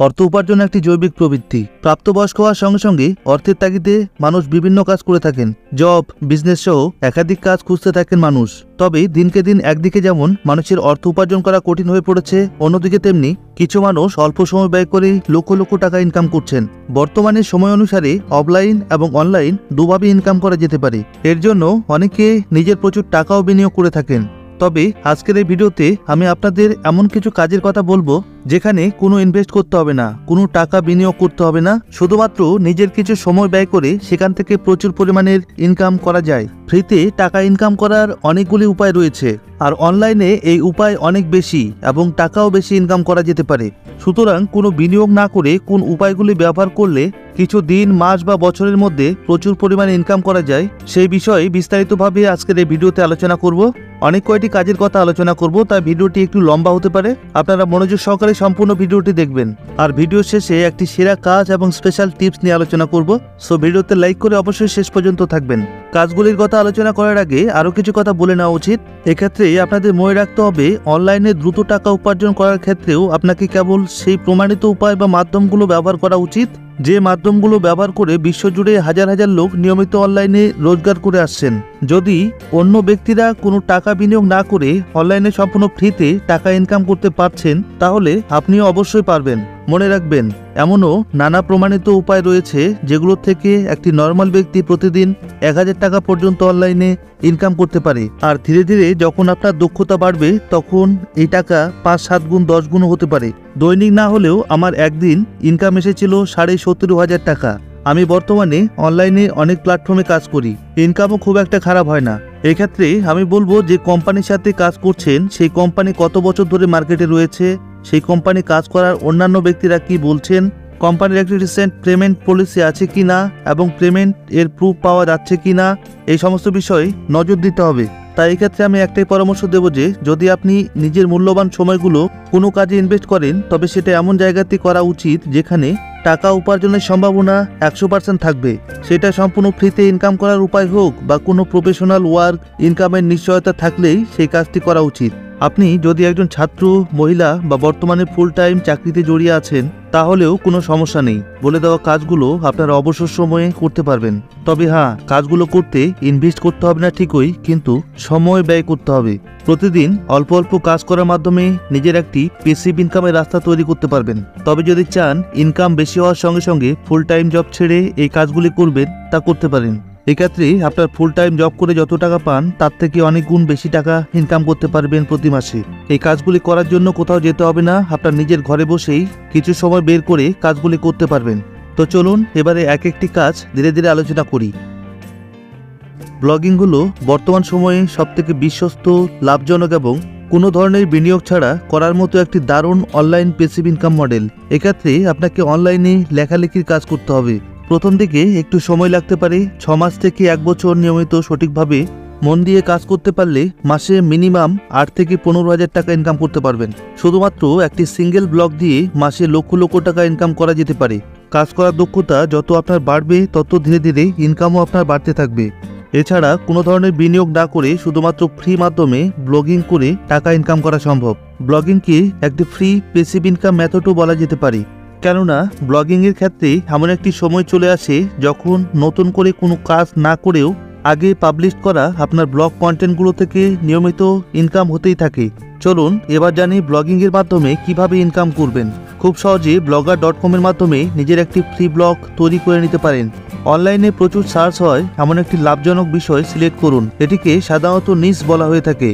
অর্থ উপার্জন একটি জৈবিক প্রবৃত্তি। প্রাপ্তবয়স্ক হওয়ার সঙ্গে সঙ্গে অর্থের তাগিদে মানুষ বিভিন্ন কাজ করে থাকেন। জব, বিজনেস সহ একাধিক কাজ খুঁজতে থাকেন মানুষ। তবে দিনকে দিন একদিকে যেমন মানুষের অর্থ উপার্জন করা কঠিন হয়ে পড়েছে, অন্যদিকে তেমনি কিছু মানুষ অল্প সময় ব্যয় করে লক্ষ লক্ষ টাকা ইনকাম করছেন। বর্তমানে সময় অনুসারে অফলাইন এবং অনলাইন দুভাবে ইনকাম করা যেতে পারে। এর জন্য অনেকে নিজের প্রচুর টাকাও বিনিয়োগ করে থাকেন। তবে আজকের এই ভিডিওতে আমি আপনাদের এমন কিছু কাজের কথা বলবো যেখানে কোনো ইনভেস্ট করতে হবে না, কোনো টাকা বিনিয়োগ করতে হবে না, শুধুমাত্র নিজের কিছু সময় ব্যয় করে সেখান থেকে প্রচুর পরিমাণের ইনকাম করা যায়। ফ্রিতে টাকা ইনকাম করার অনেকগুলি উপায় রয়েছে, আর অনলাইনে এই উপায় অনেক বেশি এবং টাকাও বেশি ইনকাম করা যেতে পারে। সুতরাং কোনো বিনিয়োগ না করে কোন উপায়গুলি ব্যবহার করলে কিছু দিন, মাস বা বছরের মধ্যে প্রচুর পরিমাণে ইনকাম করা যায়, সেই বিষয়ে বিস্তারিতভাবে আজকের এই ভিডিওতে আলোচনা করব। অনেক কয়টি কাজের কথা আলোচনা করব, তাই ভিডিওটি একটু লম্বা হতে পারে। আপনারা মনোযোগ সহকারে সম্পূর্ণ ভিডিওটি দেখবেন। আর ভিডিও শেষে একটি সেরা কাজ এবং স্পেশাল টিপস নিয়ে আলোচনা করব। সো ভিডিওতে লাইক করে অবশ্যই শেষ পর্যন্ত থাকবেন। কাজগুলির কথা আলোচনা করার আগে আরও কিছু কথা বলে নেওয়া উচিত। এক্ষেত্রে আপনাদের মনে রাখতে হবে, অনলাইনে দ্রুত টাকা উপার্জন করার ক্ষেত্রেও আপনাকে কেবল সেই প্রমাণিত উপায় বা মাধ্যমগুলো ব্যবহার করা উচিত যে মাধ্যমগুলো ব্যবহার করে বিশ্বজুড়ে হাজার হাজার লোক নিয়মিত অনলাইনে রোজগার করে আসছেন। যদি অন্য ব্যক্তিরা কোনো টাকা বিনিয়োগ না করে অনলাইনে সম্পূর্ণ ফ্রিতে টাকা ইনকাম করতে পারছেন, তাহলে আপনিও অবশ্যই পারবেন। মনে রাখবেন, এমনও নানা প্রমাণিত উপায় রয়েছে যেগুলো থেকে একটি নর্মাল ব্যক্তি প্রতিদিন 1000 টাকা পর্যন্ত অনলাইনে ইনকাম করতে পারে। আর ধীরে ধীরে যখন আপনার দক্ষতা বাড়বে, তখন এই টাকা 5-7 গুণ 10 গুণও হতে পারে। দৈনিক না হলেও আমার একদিন ইনকাম এসেছিল 17,500 টাকা। আমি বর্তমানে অনলাইনে অনেক প্ল্যাটফর্মে কাজ করি, ইনকামও খুব একটা খারাপ হয় না। এক্ষেত্রে আমি বলবো, যে কোম্পানির সাথে কাজ করছেন সেই কোম্পানি কত বছর ধরে মার্কেটে রয়েছে, সেই কোম্পানি কাজ করার অন্যান্য ব্যক্তিরা কি বলছেন, কোম্পানির একটি রিসেন্ট পেমেন্ট পলিসি আছে কিনা এবং পেমেন্ট এর প্রুফ পাওয়া যাচ্ছে কিনা, এই সমস্ত বিষয়ে নজর দিতে হবে। তাই এক্ষেত্রে আমি একটাই পরামর্শ দেব যে, যদি আপনি নিজের মূল্যবান সময়গুলো কোনো কাজে ইনভেস্ট করেন, তবে সেটা এমন জায়গাতে করা উচিত যেখানে টাকা উপার্জনের সম্ভাবনা 100% থাকবে। সেটা সম্পূর্ণ ফ্রিতে ইনকাম করার উপায় হোক বা কোনো প্রফেশনাল ওয়ার্ক ইনকামের নিশ্চয়তা থাকলেই সেই কাজটি করা উচিত। আপনি যদি একজন ছাত্র, মহিলা বা বর্তমানে ফুল টাইম চাকরিতে জড়িয়ে আছেন, তাহলেও কোনো সমস্যা নেই। বলে দেওয়া কাজগুলো আপনারা অবসর সময়ে করতে পারবেন। তবে হ্যাঁ, কাজগুলো করতে ইনভেস্ট করতে হবে না ঠিকই, কিন্তু সময় ব্যয় করতে হবে। প্রতিদিন অল্প অল্প কাজ করার মাধ্যমে নিজের একটি প্যাসিভ ইনকামের রাস্তা তৈরি করতে পারবেন। তবে যদি চান ইনকাম বেশি হওয়ার সঙ্গে সঙ্গে ফুল টাইম জব ছেড়ে এই কাজগুলি করবেন, তা করতে পারেন। এক্ষেত্রে আপনার ফুল টাইম জব করে যত টাকা পান, তার থেকে অনেক গুণ বেশি টাকা ইনকাম করতে পারবেন প্রতি মাসে। এই কাজগুলি করার জন্য কোথাও যেতে হবে না, আপনার নিজের ঘরে বসেই কিছু সময় বের করে কাজগুলি করতে পারবেন। তো চলুন এবারে এক একটি কাজ ধীরে ধীরে আলোচনা করি। ব্লগিং হলো বর্তমান সময়ে সবথেকে বিশ্বস্ত, লাভজনক এবং কোনো ধরনের বিনিয়োগ ছাড়া করার মতো একটি দারুণ অনলাইন প্যাসিভ ইনকাম মডেল। এক্ষেত্রে আপনাকে অনলাইনে লেখালেখির কাজ করতে হবে। প্রথম দিকে একটু সময় লাগতে পারে। 6 মাস থেকে 1 বছর নিয়মিত সঠিকভাবে মন দিয়ে কাজ করতে পারলে মাসে মিনিমাম 8 থেকে 15,000 টাকা ইনকাম করতে পারবেন। শুধুমাত্র একটি সিঙ্গেল ব্লগ দিয়ে মাসে লক্ষ লক্ষ টাকা ইনকাম করা যেতে পারে। কাজ করার দক্ষতা যত আপনার বাড়বে, তত ধীরে ধীরে ইনকামও আপনার বাড়তে থাকবে। এছাড়া কোনো ধরনের বিনিয়োগ না করে শুধুমাত্র ফ্রি মাধ্যমে ব্লগিং করে টাকা ইনকাম করা সম্ভব। ব্লগিংকে একটি ফ্রি প্যাসিভ ইনকাম মেথডও বলা যেতে পারে, কেননা ব্লগিংয়ের ক্ষেত্রে এমন একটি সময় চলে আসে যখন নতুন করে কোনো কাজ না করেও আগে পাবলিশ করা আপনার ব্লগ কন্টেন্টগুলো থেকে নিয়মিত ইনকাম হতেই থাকে। চলুন এবার জানি ব্লগিংয়ের মাধ্যমে কিভাবে ইনকাম করবেন। খুব সহজে blogger.com এর মাধ্যমে নিজের একটি ফ্রি ব্লগ তৈরি করে নিতে পারেন। অনলাইনে প্রচুর সার্চ হয় এমন একটি লাভজনক বিষয় সিলেক্ট করুন। এটিকে সাধারণত নিশ বলা হয়ে থাকে।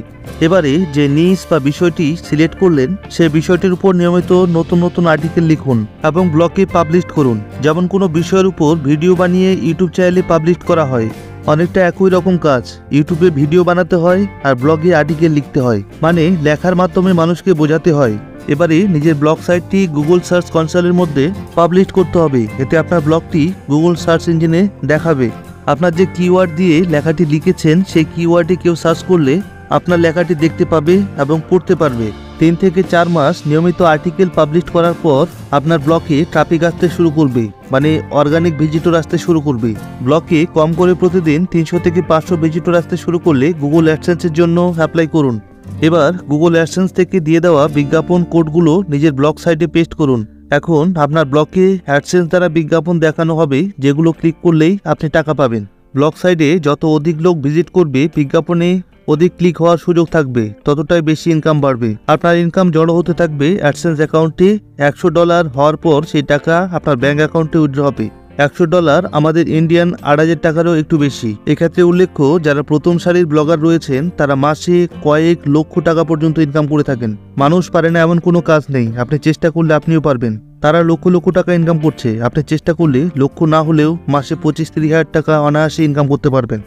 এবারে যে নিশ বা বিষয়টি সিলেক্ট করলেন, সে বিষয়টির উপর নিয়মিত নতুন নতুন আর্টিকেল লিখুন এবং ব্লগে পাবলিশ করুন। যেমন কোনো বিষয়ের উপর ভিডিও বানিয়ে ইউটিউব চ্যানেলে পাবলিশ করা হয়, অনেকটা একই রকম কাজ। ইউটিউবে ভিডিও বানাতে হয় আর ব্লগে আর্টিকেল লিখতে হয়, মানে লেখার মাধ্যমে মানুষকে বোঝাতে হয়। এবারে নিজের ব্লগ সাইটটি গুগল সার্চ কনসোলের মধ্যে পাবলিশ করতে হবে। এতে আপনার ব্লগটি গুগল সার্চ ইঞ্জিনে দেখাবে। আপনার যে কিওয়ার্ড দিয়ে লেখাটি লিখেছেন, সেই কিওয়ার্ডে কেউ সার্চ করলে আপনার লেখাটি দেখতে পাবে এবং পড়তে পারবে। 3 থেকে 4 মাস নিয়মিত আর্টিকেল পাবলিশ করার পর আপনার ব্লগে ট্রাফিক আসতে শুরু করবে, মানে অর্গানিক ভিজিটর আসতে শুরু করবে। ব্লগে কম করে প্রতিদিন 300 থেকে 500 ভিজিটর আসতে শুরু করলে গুগল অ্যাডসেন্সের জন্য অ্যাপ্লাই করুন। এবার গুগল অ্যাডসেন্স থেকে দিয়ে দেওয়া বিজ্ঞাপন কোডগুলো নিজের ব্লগ সাইটে পেস্ট করুন। এখন আপনার ব্লগে অ্যাডসেন্স দ্বারা বিজ্ঞাপন দেখানো হবে, যেগুলো ক্লিক করলেই আপনি টাকা পাবেন। ব্লগ সাইটে যত অধিক লোক ভিজিট করবে, বিজ্ঞাপনে অধিক ক্লিক হওয়ার সুযোগ থাকবে, ততটাই বেশি ইনকাম বাড়বে। আপনার ইনকাম জড়ো হতে থাকবে অ্যাডসেন্স অ্যাকাউন্টে। $100 হওয়ার পর সেই টাকা আপনার ব্যাঙ্ক অ্যাকাউন্টে উইথড্র হবে। $100 আমাদের ইন্ডিয়ান 8,000 টাকারও একটু বেশি। এক্ষেত্রে উল্লেখ্য, যারা প্রথম সারির ব্লগার রয়েছেন তারা মাসে কয়েক লক্ষ টাকা পর্যন্ত ইনকাম করে থাকেন। মানুষ পারে না এমন কোনো কাজ নেই, আপনি চেষ্টা করলে আপনিও পারবেন। তারা লক্ষ লক্ষ টাকা ইনকাম করছে, আপনি চেষ্টা করলে লক্ষ না হলেও মাসে 25-30 হাজার টাকা অনায়াসে ইনকাম করতে পারবেন।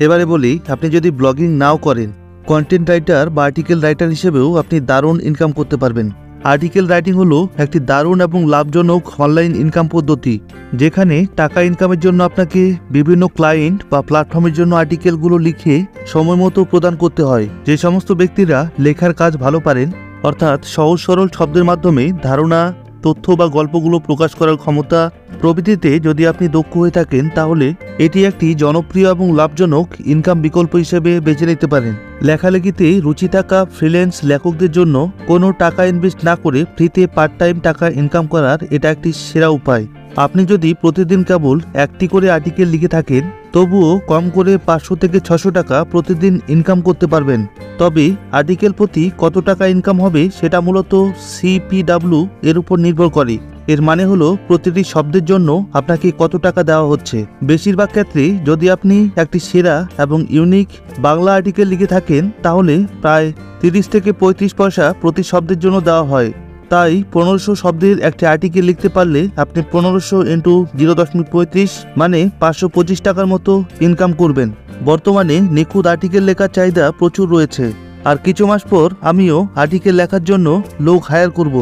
এবারে বলি, আপনি যদি ব্লগিং নাও করেন, কন্টেন্ট রাইটার বা আর্টিকেল রাইটার হিসেবেও আপনি দারুণ ইনকাম করতে পারবেন। আর্টিকেল রাইটিং হলো একটি দারুণ এবং লাভজনক অনলাইন ইনকাম পদ্ধতি, যেখানে টাকা ইনকামের জন্য আপনাকে বিভিন্ন ক্লায়েন্ট বা প্ল্যাটফর্মের জন্য আর্টিকেলগুলো লিখে সময় মতো প্রদান করতে হয়। যে সমস্ত ব্যক্তিরা লেখার কাজ ভালো পারেন, অর্থাৎ সহজ সরল শব্দের মাধ্যমে ধারণা, তথ্য বা গল্পগুলো প্রকাশ করার ক্ষমতা প্রভৃতিতে যদি আপনি দক্ষ হয়ে থাকেন, তাহলে এটি একটি জনপ্রিয় এবং লাভজনক ইনকাম বিকল্প হিসেবে বেছে নিতে পারেন। লেখালেখিতে রুচি থাকা ফ্রিল্যান্স লেখকদের জন্য কোনো টাকা ইনভেস্ট না করে ফ্রিতে পার্ট টাইম টাকা ইনকাম করার এটা একটি সেরা উপায়। আপনি যদি প্রতিদিন কেবল একটি করে আর্টিকেল লিখে থাকেন, তবুও কম করে 500 থেকে 600 টাকা প্রতিদিন ইনকাম করতে পারবেন। তবে আর্টিকেল প্রতি কত টাকা ইনকাম হবে সেটা মূলত CPW এর উপর নির্ভর করে। এর মানে হলো প্রতিটি শব্দের জন্য আপনাকে কত টাকা দেওয়া হচ্ছে। বেশিরভাগ ক্ষেত্রে যদি আপনি একটি সেরা এবং ইউনিক বাংলা আর্টিকেল লিখে থাকেন, তাহলে প্রায় 30 থেকে 35 পয়সা প্রতি শব্দের জন্য দেওয়া হয়। তাই 1500 শব্দের একটি আর্টিকেল লিখতে পারলে আপনি 1500 × 0.35 মানে 525 টাকার মতো ইনকাম করবেন। বর্তমানে নিখুঁত আর্টিকেল লেখার চাহিদা প্রচুর রয়েছে, আর কিছু মাস পর আমিও আর্টিকেল লেখার জন্য লোক হায়ার করব।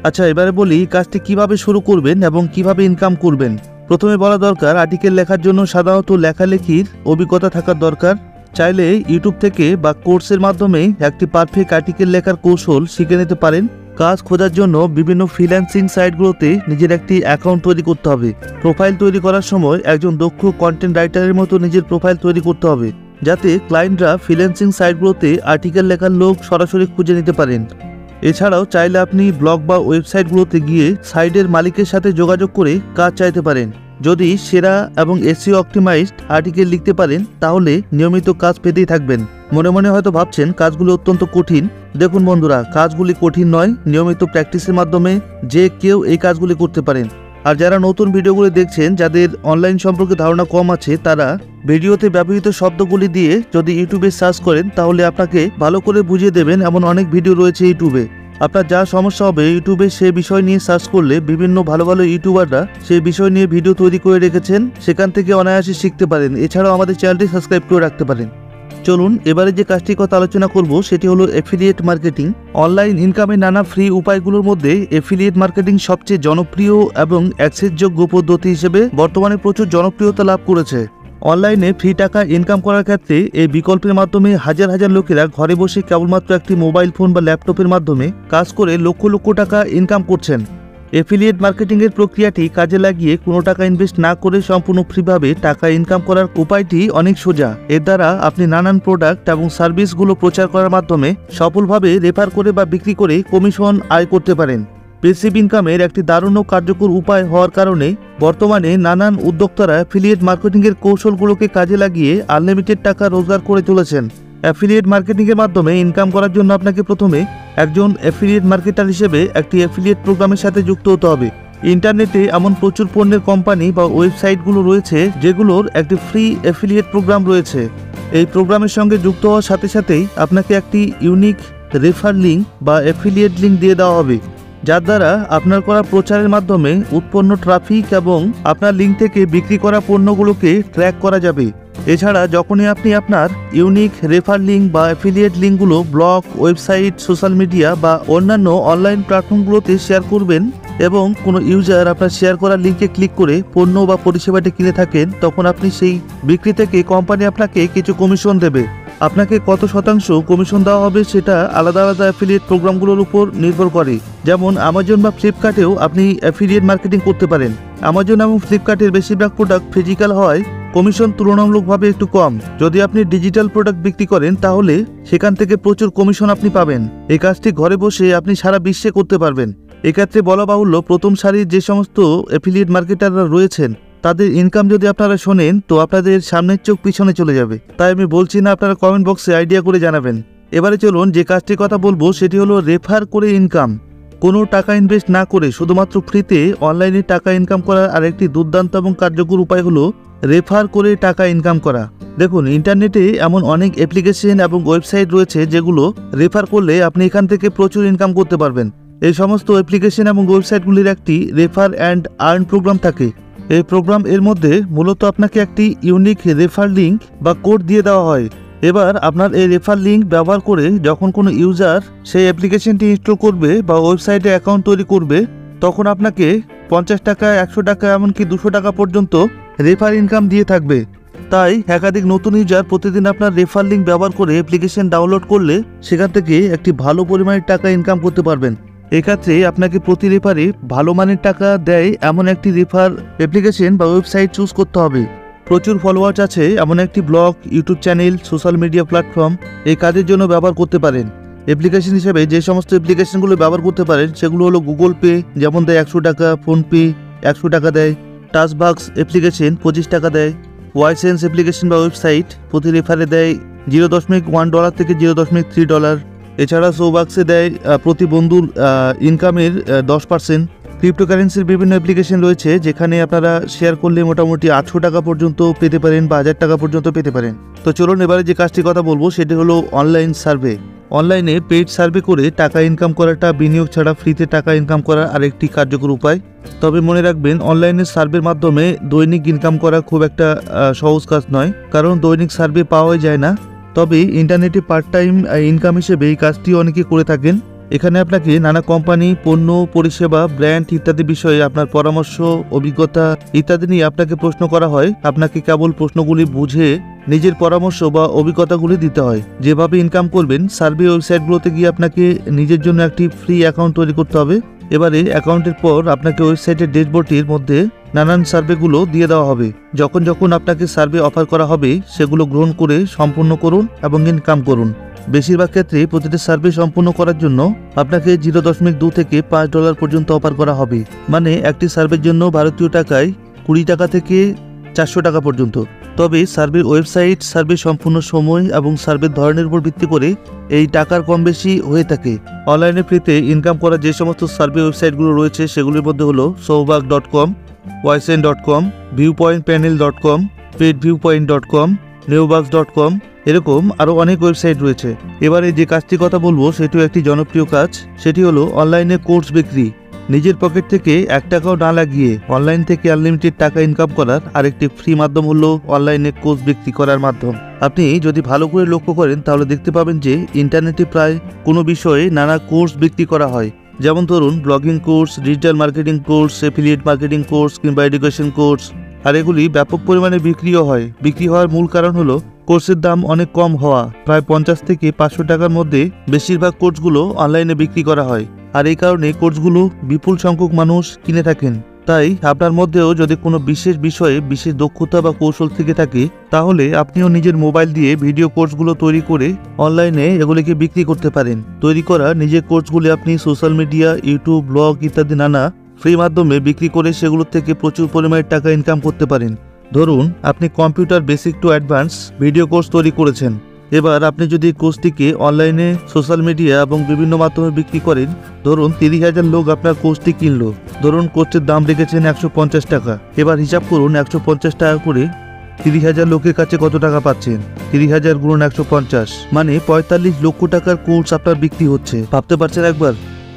আচ্ছা, এবারে বলি কাজটি কিভাবে শুরু করবেন এবং কিভাবে ইনকাম করবেন। প্রথমে বলা দরকার, আর্টিকেল লেখার জন্য সাধারণত লেখালেখির অভিজ্ঞতা থাকার দরকার। চাইলে ইউটিউব থেকে বা কোর্সের মাধ্যমে একটি পারফেক্ট আর্টিকেল লেখার কৌশল শিখে নিতে পারেন। কাজ খোঁজার জন্য বিভিন্ন ফ্রিল্যান্সিং সাইটগুলোতে নিজের একটি অ্যাকাউন্ট তৈরি করতে হবে। প্রোফাইল তৈরি করার সময় একজন দক্ষ কন্টেন্ট রাইটারের মতো নিজের প্রোফাইল তৈরি করতে হবে, যাতে ক্লায়েন্টরা ফ্রিল্যান্সিং সাইটগুলোতে আর্টিকেল লেখার লোক সরাসরি খুঁজে নিতে পারেন। এছাড়াও চাইলে আপনি ব্লগ বা ওয়েবসাইটগুলোতে গিয়ে সাইটের মালিকের সাথে যোগাযোগ করে কাজ চাইতে পারেন। যদি সেরা এবং SEO অপটিমাইজড আর্টিকেল লিখতে পারেন, তাহলে নিয়মিত কাজ পেতেই থাকবেন। মনে মনে হয়তো ভাবছেন কাজগুলো অত্যন্ত কঠিন। দেখুন বন্ধুরা, কাজগুলি কঠিন নয়, নিয়মিত প্র্যাকটিসের মাধ্যমে যে কেউ এই কাজগুলি করতে পারেন। আর যারা নতুন ভিডিওগুলি দেখছেন, যাদের অনলাইন সম্পর্কে ধারণা কম আছে, তারা ভিডিওতে ব্যবহৃত শব্দগুলি দিয়ে যদি ইউটিউবে সার্চ করেন, তাহলে আপনাকে ভালো করে বুঝিয়ে দেবেন এমন অনেক ভিডিও রয়েছে ইউটিউবে। আপনার যা সমস্যা হবে, ইউটিউবে সে বিষয় নিয়ে সার্চ করলে বিভিন্ন ভালো ভালো ইউটিউবাররা সেই বিষয় নিয়ে ভিডিও তৈরি করে রেখেছেন, সেখান থেকে অনায়াসে শিখতে পারেন। এছাড়াও আমাদের চ্যানেলটি সাবস্ক্রাইব করে রাখতে পারেন। চলুন এবারে যে কাজটির কথা আলোচনা করব সেটি হলো এফিলিয়েট মার্কেটিং। অনলাইন ইনকামের নানা ফ্রি উপায়গুলোর মধ্যে এফিলিয়েট মার্কেটিং সবচেয়ে জনপ্রিয় এবং অ্যাক্সেসযোগ্য পদ্ধতি হিসেবে বর্তমানে প্রচুর জনপ্রিয়তা লাভ করেছে। অনলাইনে ফ্রি টাকা ইনকাম করার ক্ষেত্রে এই বিকল্পের মাধ্যমে হাজার হাজার লোকেরা ঘরে বসে কেবলমাত্র একটি মোবাইল ফোন বা ল্যাপটপের মাধ্যমে কাজ করে লক্ষ লক্ষ টাকা ইনকাম করছেন। এফিলিয়েট মার্কেটিংয়ের প্রক্রিয়াটি কাজে লাগিয়ে কোনো টাকা ইনভেস্ট না করে সম্পূর্ণ ফ্রিভাবে টাকা ইনকাম করার উপায়টি অনেক সোজা। এর দ্বারা আপনি নানান প্রোডাক্ট এবং সার্ভিসগুলো প্রচার করার মাধ্যমে সফলভাবে রেফার করে বা বিক্রি করে কমিশন আয় করতে পারেন। প্যাসিভ ইনকামের একটি দারুণ ও কার্যকর উপায় হওয়ার কারণে বর্তমানে নানান উদ্যোক্তারা অ্যাফিলিয়েট মার্কেটিংয়ের কৌশলগুলোকে কাজে লাগিয়ে আনলিমিটেড টাকা রোজগার করে চলেছেন। অ্যাফিলিয়েট মার্কেটিংয়ের মাধ্যমে ইনকাম করার জন্য আপনাকে প্রথমে একজন অ্যাফিলিয়েট মার্কেটার হিসেবে একটি অ্যাফিলিয়েট প্রোগ্রামের সাথে যুক্ত হতে হবে। ইন্টারনেটে এমন প্রচুর পণ্যের কোম্পানি বা ওয়েবসাইটগুলো রয়েছে যেগুলোর একটি ফ্রি অ্যাফিলিয়েট প্রোগ্রাম রয়েছে। এই প্রোগ্রামের সঙ্গে যুক্ত হওয়ার সাথে সাথেই আপনাকে একটি ইউনিক রেফার লিঙ্ক বা অ্যাফিলিয়েট লিঙ্ক দিয়ে দেওয়া হবে, যার দ্বারা আপনার করা প্রচারের মাধ্যমে উৎপন্ন ট্রাফিক এবং আপনার লিঙ্ক থেকে বিক্রি করা পণ্যগুলোকে ট্র্যাক করা যাবে। এছাড়া যখনই আপনি আপনার ইউনিক রেফার লিঙ্ক বা অ্যাফিলিয়েট লিঙ্কগুলো ব্লগ, ওয়েবসাইট, সোশ্যাল মিডিয়া বা অন্যান্য অনলাইন প্ল্যাটফর্মগুলোতে শেয়ার করবেন এবং কোনো ইউজার আপনার শেয়ার করা লিঙ্কে ক্লিক করে পণ্য বা পরিষেবাটি কিনে থাকেন, তখন আপনি সেই বিক্রি থেকে কোম্পানি আপনাকে কিছু কমিশন দেবে। আপনাকে কত শতাংশ কমিশন দেওয়া হবে সেটা আলাদা আলাদা অ্যাফিলিয়েট প্রোগ্রামগুলোর উপর নির্ভর করে। যেমন অ্যামাজন বা ফ্লিপকার্টেও আপনি অ্যাফিলিয়েট মার্কেটিং করতে পারেন। অ্যামাজন এবং ফ্লিপকার্টের বেশিরভাগ প্রোডাক্ট ফিজিক্যাল হওয়ায় কমিশন তুলনামূলকভাবে একটু কম। যদি আপনি ডিজিটাল প্রোডাক্ট বিক্রি করেন তাহলে সেখান থেকে প্রচুর কমিশন আপনি পাবেন। এই কাজটি ঘরে বসে আপনি সারা বিশ্বে করতে পারবেন। এক্ষেত্রে বলা বাহুল্য, প্রথম সারির যে সমস্ত অ্যাফিলিয়েট মার্কেটাররা রয়েছেন তাদের ইনকাম যদি আপনারা শোনেন তো আপনাদের সামনের চোখ পিছনে চলে যাবে। তাই আমি বলছি না, আপনারা কমেন্ট বক্সে আইডিয়া করে জানাবেন। এবারে চলুন যে কাজটির কথা বলবো সেটি হলো রেফার করে ইনকাম। কোনো টাকা ইনভেস্ট না করে শুধুমাত্র ফ্রিতে অনলাইনে টাকা ইনকাম করার আরেকটি দুর্দান্ত এবং কার্যকর উপায় হলো রেফার করে টাকা ইনকাম করা। দেখুন, ইন্টারনেটে এমন অনেক অ্যাপ্লিকেশন এবং ওয়েবসাইট রয়েছে যেগুলো রেফার করলে আপনি এখান থেকে প্রচুর ইনকাম করতে পারবেন। এই সমস্ত অ্যাপ্লিকেশন এবং ওয়েবসাইটগুলির একটি রেফার অ্যান্ড আর্ন প্রোগ্রাম থাকে। এই প্রোগ্রাম এর মধ্যে মূলত আপনাকে একটি ইউনিক রেফার লিঙ্ক বা কোড দিয়ে দেওয়া হয়। এবার আপনার এই রেফার লিঙ্ক ব্যবহার করে যখন কোনো ইউজার সেই অ্যাপ্লিকেশনটি ইনস্টল করবে বা ওয়েবসাইটে অ্যাকাউন্ট তৈরি করবে, তখন আপনাকে 50 টাকা, 100 টাকা, এমনকি 200 টাকা পর্যন্ত রেফার ইনকাম দিয়ে থাকবে। তাই একাধিক নতুন ইউজার প্রতিদিন আপনার রেফার লিঙ্ক ব্যবহার করে অ্যাপ্লিকেশন ডাউনলোড করলে সেখান থেকে একটি ভালো পরিমাণের টাকা ইনকাম করতে পারবেন। এক্ষেত্রে আপনাকে প্রতি রেফারে ভালো মানের টাকা দেয় এমন একটি রেফার অ্যাপ্লিকেশন বা ওয়েবসাইট চুজ করতে হবে। প্রচুর ফলোয়ার্স আছে এমন একটি blog, YouTube channel, social media platform এই কাজের জন্য ব্যবহার করতে পারেন। অ্যাপ্লিকেশন হিসেবে যে সমস্ত অ্যাপ্লিকেশনগুলো ব্যবহার করতে পারেন সেগুলো হলো গুগল পে, যেমন দেয় 100 টাকা, ফোনপে 100 টাকা দেয়, টাচবাক্স অ্যাপ্লিকেশন 25 টাকা দেয়, ওয়াইসেন্স অ্যাপ্লিকেশন বা ওয়েবসাইট প্রতি রেফারে দেয় $0.1 থেকে $0.3। এছাড়া সৌবাক্সে দেয় প্রতি বন্ধুর ইনকামের 10%। ক্রিপ্টোকারেন্সির বিভিন্ন অ্যাপ্লিকেশন রয়েছে যেখানে আপনারা শেয়ার করলে মোটামুটি 800 টাকা পর্যন্ত পেতে পারেন বা 1000 টাকা পর্যন্ত পেতে পারেন। তো চলুন এবারে যে কাজটির কথা বলবো সেটি হলো অনলাইন সার্ভে। অনলাইনে পেইড সার্ভে করে টাকা ইনকাম করাটা বিনিয়োগ ছাড়া ফ্রিতে টাকা ইনকাম করার আরেকটি কার্যকর উপায়। তবে মনে রাখবেন, অনলাইনে সার্ভের মাধ্যমে দৈনিক ইনকাম করা খুব একটা সহজ কাজ নয়, কারণ দৈনিক সার্ভে পাওয়াই যায় না। তবে ইন্টারনেটে পার্ট টাইম ইনকাম হিসেবে এই কাজটি অনেকে করে থাকেন। এখানে আপনাকে নানা কোম্পানি, পণ্য, পরিষেবা, ব্র্যান্ড ইত্যাদি বিষয়ে আপনার পরামর্শ, অভিজ্ঞতা ইত্যাদি নিয়ে আপনাকে প্রশ্ন করা হয়। আপনাকে কেবল প্রশ্নগুলি বুঝে নিজের পরামর্শ বা অভিজ্ঞতাগুলি দিতে হয়। যেভাবে ইনকাম করবেন, সার্ভে ওয়েবসাইটগুলোতে গিয়ে আপনাকে নিজের জন্য একটি ফ্রি অ্যাকাউন্ট তৈরি করতে হবে। এবারে অ্যাকাউন্টের পর আপনাকে ওয়েবসাইটের ড্যাশবোর্ডটির মধ্যে নানান সার্ভেগুলো দিয়ে দেওয়া হবে। যখন যখন আপনাকে সার্ভে অফার করা হবে সেগুলো গ্রহণ করে সম্পূর্ণ করুন এবং ইনকাম করুন। বেশিরভাগ ক্ষেত্রে প্রতিটি সার্ভে সম্পূর্ণ করার জন্য আপনাকে $0.2 থেকে $5 পর্যন্ত অফার করা হবে। মানে একটি সার্ভের জন্য ভারতীয় টাকায় 20 টাকা থেকে 400 টাকা পর্যন্ত। তবে সার্ভের ওয়েবসাইট, সার্ভে সম্পূর্ণ সময় এবং সার্ভের ধরনের উপর ভিত্তি করে এই টাকার কম বেশি হয়ে থাকে। অনলাইনে ফ্রিতে ইনকাম করার যে সমস্ত সার্ভে ওয়েবসাইটগুলো রয়েছে সেগুলির মধ্যে হলো সৌভাগ.com, ওয়াইসেন.com, viewpointpanel.com, petviewpoint.com, neobugs.com, এরকম আরও অনেক ওয়েবসাইট রয়েছে। এবারে যে কাজটির কথা বলবো সেটিও একটি জনপ্রিয় কাজ, সেটি হলো অনলাইনে কোর্স বিক্রি। নিজের পকেট থেকে 1 টাকাও না লাগিয়ে অনলাইন থেকে আনলিমিটেড টাকা ইনকাম করার আরেকটি ফ্রি মাধ্যম হলো অনলাইনে কোর্স বিক্রি করার মাধ্যম। আপনি যদি ভালো করে লক্ষ্য করেন তাহলে দেখতে পাবেন যে ইন্টারনেটে প্রায় কোনো বিষয়ে নানা কোর্স বিক্রি করা হয়। যেমন ধরুন blogging course, digital marketing course, affiliate marketing course কিংবা এডুকেশন কোর্স, আর এগুলি ব্যাপক পরিমাণে বিক্রিও হয়। বিক্রি হওয়ার মূল কারণ হলো কোর্সের দাম অনেক কম হওয়া। প্রায় 50 থেকে 500 টাকার মধ্যে বেশিরভাগ কোর্সগুলো অনলাইনে বিক্রি করা হয়, আর এই কারণে কোর্সগুলো বিপুল সংখ্যক মানুষ কিনে থাকেন। তাই আপনার মধ্যেও যদি কোনো বিশেষ বিষয়ে বিশেষ দক্ষতা বা কৌশল থেকে থাকে তাহলে আপনিও নিজের মোবাইল দিয়ে ভিডিও কোর্সগুলো তৈরি করে অনলাইনে এগুলিকে বিক্রি করতে পারেন। তৈরি করা নিজের কোর্সগুলি আপনি সোশ্যাল মিডিয়া, ইউটিউব, ব্লগ ইত্যাদি নানা ফ্রি মাধ্যমে বিক্রি করে সেগুলোর থেকে প্রচুর পরিমাণে টাকা ইনকাম করতে পারেন। ধরুন আপনি computer basic to advance video course তৈরি করেছেন। এবার আপনি যদি কোর্সটিকে অনলাইনে, সোশ্যাল মিডিয়া এবং বিভিন্ন মাধ্যমে বিক্রি করেন, ধরুন 30,000 লোক আপনার কোর্সটি কিনলো। ধরুন কোর্সের দাম রেখেছেন 150 টাকা। এবার হিসাব করুন 150 টাকা করে 30,000 লোকের কাছে কত টাকা পাচ্ছেন। 30,000 গুণন 150 মানে 45 লক্ষ টাকার কোর্স আপনার বিক্রি হচ্ছে। ভাবতে পারছেন একবার?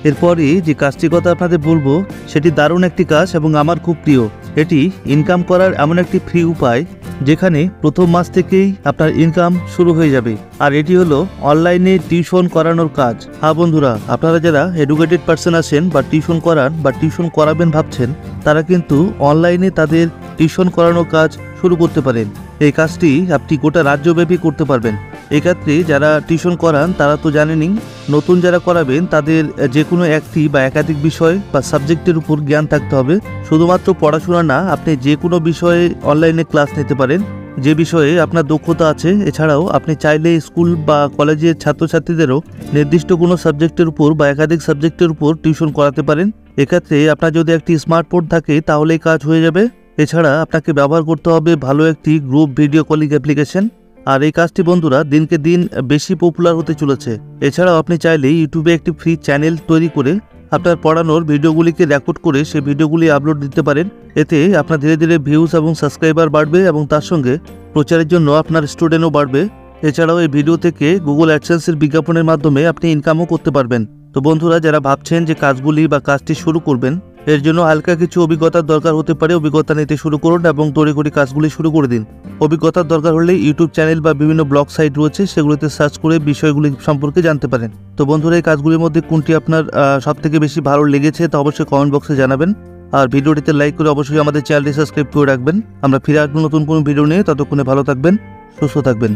এরপরে যে কাজটির কথা আপনাদের বলবো সেটি দারুণ একটি কাজ এবং আমার খুব প্রিয়। এটি ইনকাম করার এমন একটি ফ্রি উপায় যেখানে প্রথম মাস থেকেই আপনার ইনকাম শুরু হয়ে যাবে। আর এটি হলো অনলাইনে টিউশন করানোর কাজ। হ্যাঁ বন্ধুরা, আপনারা যারা এডুকেটেড পার্সন আছেন বা টিউশন করান বা টিউশন করাবেন ভাবছেন, তারা কিন্তু অনলাইনে তাদের টিউশন করানোর কাজ শুরু করতে পারেন। এই কাজটি আপনি গোটা রাজ্যব্যাপী করতে পারবেন। এক্ষেত্রে যারা টিউশন করান তারা তো জানেনই, নতুন যারা করাবেন তাদের যে কোনো একটি বা একাধিক বিষয় বা সাবজেক্টের উপর জ্ঞান থাকতে হবে। শুধুমাত্র পড়াশোনা না, আপনি যে কোনো বিষয়ে অনলাইনে ক্লাস নিতে পারেন যে বিষয়ে আপনার দক্ষতা আছে। এছাড়াও আপনি চাইলে স্কুল বা কলেজের ছাত্রছাত্রীদেরও নির্দিষ্ট কোনো সাবজেক্টের উপর বা একাধিক সাবজেক্টের উপর টিউশন করাতে পারেন। এক্ষেত্রে আপনার যদি একটি স্মার্টফোন থাকে তাহলেই কাজ হয়ে যাবে। এছাড়া আপনাকে ব্যবহার করতে হবে ভালো একটি গ্রুপ ভিডিও কলিং অ্যাপ্লিকেশন। আর এই কাজটি বন্ধুরা দিনকে দিন বেশি পপুলার হতে চলেছে। এছাড়াও আপনি চাইলে ইউটিউবে একটি ফ্রি চ্যানেল তৈরি করে আপনার পড়ানোর ভিডিওগুলিকে রেকর্ড করে সেই ভিডিওগুলি আপলোড দিতে পারেন। এতে আপনার ধীরে ধীরে ভিউজ এবং সাবস্ক্রাইবার বাড়বে এবং তার সঙ্গে প্রচারের জন্য আপনার স্টুডেন্টও বাড়বে। এছাড়াও এই ভিডিও থেকে গুগল অ্যাডসেন্সের বিজ্ঞাপনের মাধ্যমে আপনি ইনকামও করতে পারবেন। তো বন্ধুরা, যারা ভাবছেন যে কাজগুলি বা কাজটি শুরু করবেন, এর জন্য হালকা কিছু অভিজ্ঞতার দরকার হতে পারে। অভিজ্ঞতা নিতে শুরু করুন এবং তড়িঘড়ি কাজগুলি শুরু করে দিন। অভিজ্ঞতার দরকার হলে ইউটিউব চ্যানেল বা বিভিন্ন ব্লগ সাইট রয়েছে, সেগুলোতে সার্চ করে বিষয়গুলি সম্পর্কে জানতে পারেন। তো বন্ধুরা, এই কাজগুলির মধ্যে কোনটি আপনার সবথেকে বেশি ভালো লেগেছে তা অবশ্যই কমেন্ট বক্সে জানাবেন। আর ভিডিওটিতে লাইক করে অবশ্যই আমাদের চ্যানেলটি সাবস্ক্রাইব করে রাখবেন। আমরা ফিরে আসবো নতুন কোনো ভিডিও নিয়ে। ততক্ষণে ভালো থাকবেন, সুস্থ থাকবেন।